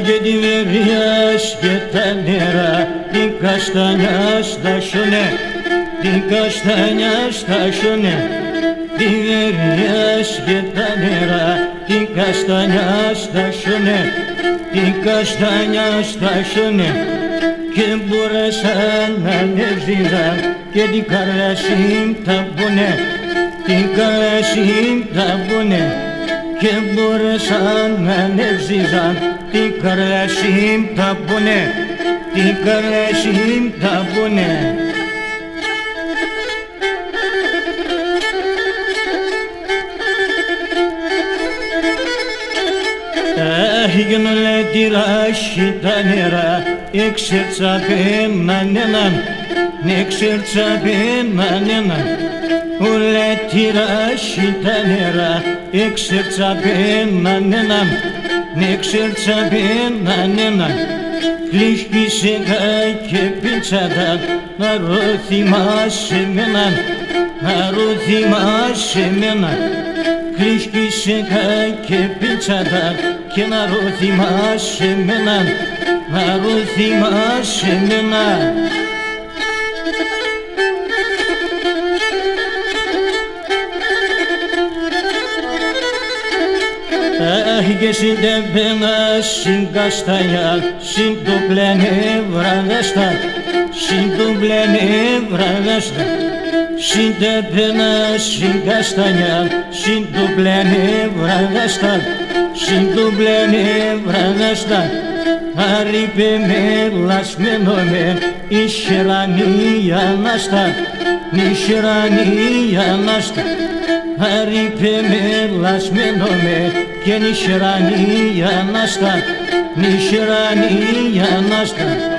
Gediverías getanera, din castañas da şune, din castañas da şune. Diverias getanera, din castañas da şune, din castañas da şune. Kim burasana nevzira, gedi kardeşim tabune, din kardeşim tabune. Kim burasana nevzira, din kardeşim tabune, din kardeşim tabune. Gânule dirași tanera, exerța pe manena, exerța pe manena. Ule tirași tanera, exerța pe manena, exerța pe manena. Kliški se gajke pincada, narothima semena, narothima semena. Kliški se gajke pincada, και να ρωθυμάσαι εμένα, να ρωθυμάσαι εμένα. Και συντεβαίνα συγκαστανιά, συντοπλένε βραδέστα, συντοπλένε βραδέστα. Συντεβαίνα συγκαστανιά, συντοπλένε βραδέστα, συντοπλένε βραδέστα. Αρίπε με λασμένο με, ισχυρανή ανάστα, ισχυρανή ανάστα. Αρίπε με λασμένο με, και νησιρανή ανάστα, νησιρανή ανάστα.